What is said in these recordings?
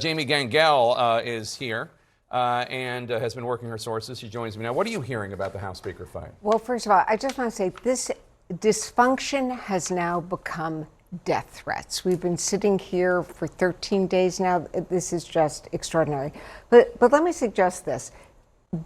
Jamie Gangel is here and has been working her sources. She joins me now. What are you hearing about the House Speaker fight? Well, first of all, I just want to say this dysfunction has now become death threats. We've been sitting here for 13 days now. This is just extraordinary. But let me suggest this.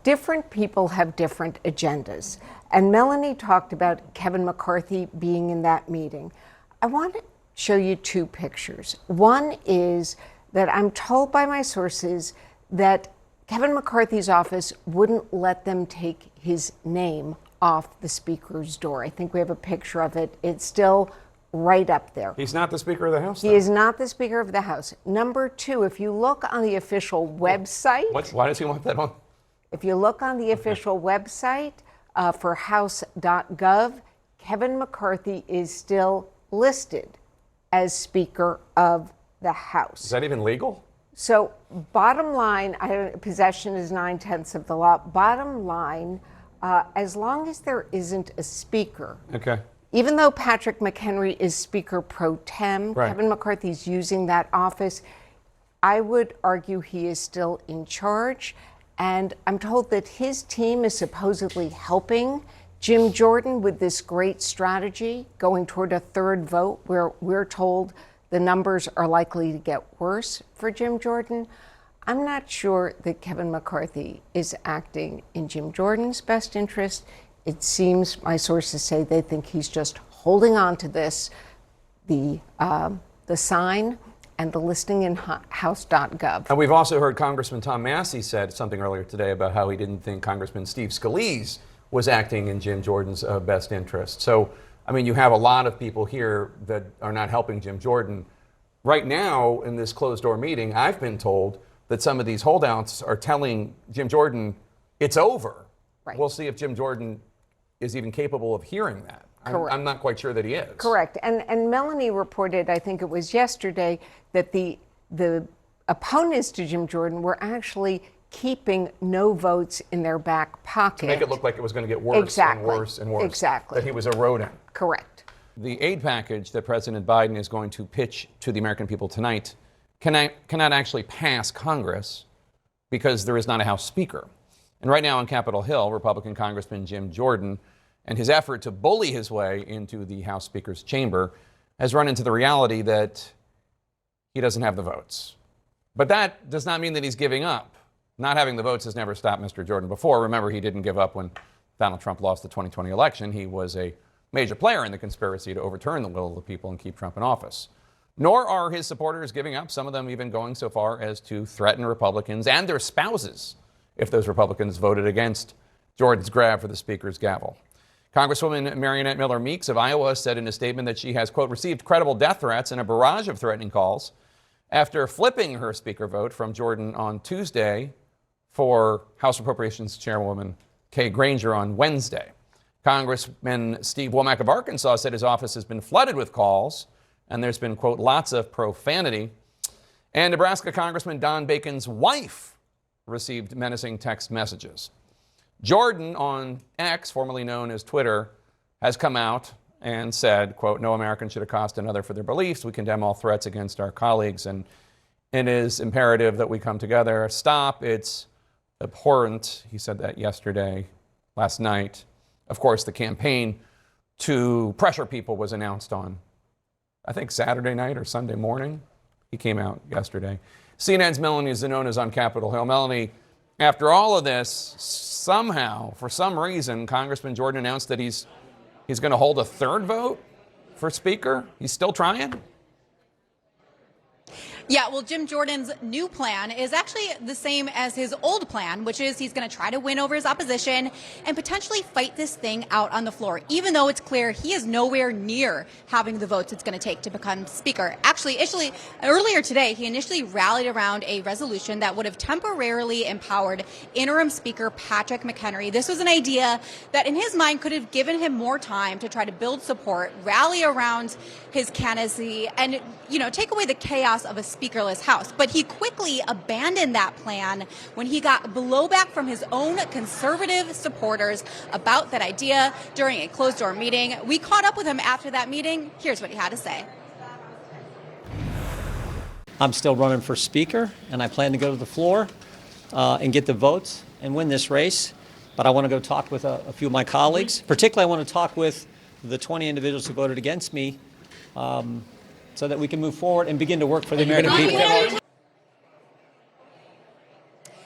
Different people have different agendas. And Melanie talked about Kevin McCarthy being in that meeting. I want to show you two pictures. One is that I'm told by my sources that Kevin McCarthy's office wouldn't let them take his name off the speaker's door. I think we have a picture of it. It's still right up there. He's not the Speaker of the House, though. He is not the Speaker of the House. Number two, if you look on the official website. Why does he want that on? If you look on the official website for house.gov, Kevin McCarthy is still listed as Speaker of the House. Is that even legal? So bottom line, possession is 9/10 of the law. Bottom line, as long as there isn't a speaker, okay. Even though Patrick McHenry is Speaker pro tem, right. Kevin McCarthy's using that office, I would argue he is still in charge. And I'm told that his team is supposedly helping Jim Jordan with this great strategy, going toward a third vote, where we're told the numbers are likely to get worse for Jim Jordan. I'm not sure that Kevin McCarthy is acting in Jim Jordan's best interest. It seems, my sources say, they think he's just holding on to this, the sign and the listing in house.gov. And we've also heard Congressman Tom Massie said something earlier today about how he didn't think Congressman Steve Scalise was acting in Jim Jordan's best interest. So, I mean, you have a lot of people here that are not helping Jim Jordan. Right now, in this closed-door meeting, I've been told that some of these holdouts are telling Jim Jordan it's over. Right. We'll see if Jim Jordan is even capable of hearing that. I'm not quite sure that he is. Correct. And Melanie reported, I think it was yesterday, that the opponents to Jim Jordan were actually keeping no votes in their back pocket. To make it look like it was going to get worse and worse and worse. Exactly. That he was eroding. Correct. The aid package that President Biden is going to pitch to the American people tonight cannot actually pass Congress because there is not a House Speaker. And right now on Capitol Hill, Republican Congressman Jim Jordan and his effort to bully his way into the House Speaker's chamber has run into the reality that he doesn't have the votes. But that does not mean that he's giving up. Not having the votes has never stopped Mr. Jordan before. Remember, he didn't give up when Donald Trump lost the 2020 election. He was a major player in the conspiracy to overturn the will of the people and keep Trump in office. Nor are his supporters giving up, some of them even going so far as to threaten Republicans and their spouses if those Republicans voted against Jordan's grab for the Speaker's gavel. Congresswoman Mariannette Miller Meeks of Iowa said in a statement that she has, quote, received credible death threats and a barrage of threatening calls after flipping her Speaker vote from Jordan on Tuesday for House Appropriations Chairwoman Kay Granger on Wednesday. Congressman Steve Womack of Arkansas said his office has been flooded with calls, and there's been, quote, lots of profanity. And Nebraska Congressman Don Bacon's wife received menacing text messages. Jordan on X, formerly known as Twitter, has come out and said, quote, no American should accost another for their beliefs. We condemn all threats against our colleagues, and it is imperative that we come together. Stop. It's abhorrent. He said that last night. Of course, the campaign to pressure people was announced on, I think, Saturday night or Sunday morning. He came out yesterday. CNN's Melanie Zanona is on Capitol Hill. Melanie, after all of this, somehow, for some reason, Congressman Jordan announced that he's going to hold a third vote for Speaker. He's still trying? Yeah, well, Jim Jordan's new plan is actually the same as his old plan, which is he's going to try to win over his opposition and potentially fight this thing out on the floor, even though it's clear he is nowhere near having the votes it's going to take to become Speaker. Actually, earlier today, he initially rallied around a resolution that would have temporarily empowered interim Speaker Patrick McHenry. This was an idea that, in his mind, could have given him more time to try to build support, rally around his candidacy, and, take away the chaos of a speakerless House. But he quickly abandoned that plan when he got blowback from his own conservative supporters about that idea during a closed-door meeting. We caught up with him after that meeting. Here's what he had to say. I'm still running for Speaker, and I plan to go to the floor and get the votes and win this race. But I want to go talk with a few of my colleagues. Particularly, I want to talk with the 20 individuals who voted against me so that we can move forward and begin to work for the American people.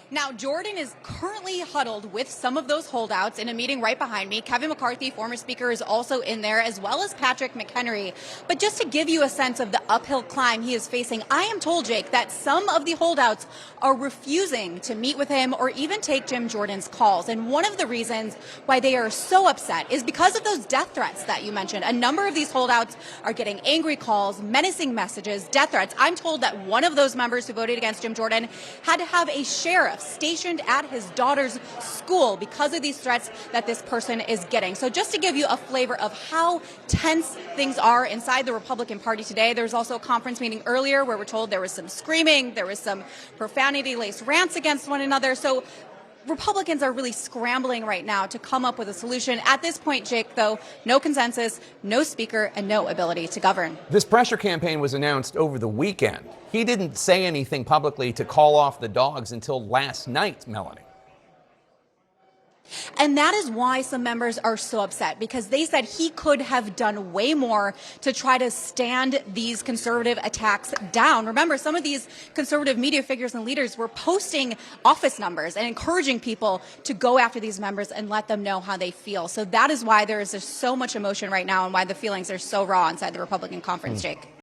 Now, Jordan is currently huddled with some of those holdouts in a meeting right behind me. Kevin McCarthy, former speaker, is also in there, as well as Patrick McHenry. But just to give you a sense of the uphill climb he is facing, I am told, Jake, that some of the holdouts are refusing to meet with him or even take Jim Jordan's calls. And one of the reasons why they are so upset is because of those death threats that you mentioned. A number of these holdouts are getting angry calls, menacing messages, death threats. I'm told that one of those members who voted against Jim Jordan had to have a sheriff stationed at his daughter's school because of these threats that this person is getting. So just to give you a flavor of how tense things are inside the Republican Party today, there's also a conference meeting earlier where we're told there was some screaming, there was some profanity-laced rants against one another. So Republicans are really scrambling right now to come up with a solution. At this point, Jake, though, no consensus, no speaker, and no ability to govern. This pressure campaign was announced over the weekend. He didn't say anything publicly to call off the dogs until last night, Melanie. And that is why some members are so upset, because they said he could have done way more to try to stand these conservative attacks down. Remember, some of these conservative media figures and leaders were posting office numbers and encouraging people to go after these members and let them know how they feel. So that is why there is just so much emotion right now and why the feelings are so raw inside the Republican conference, Jake.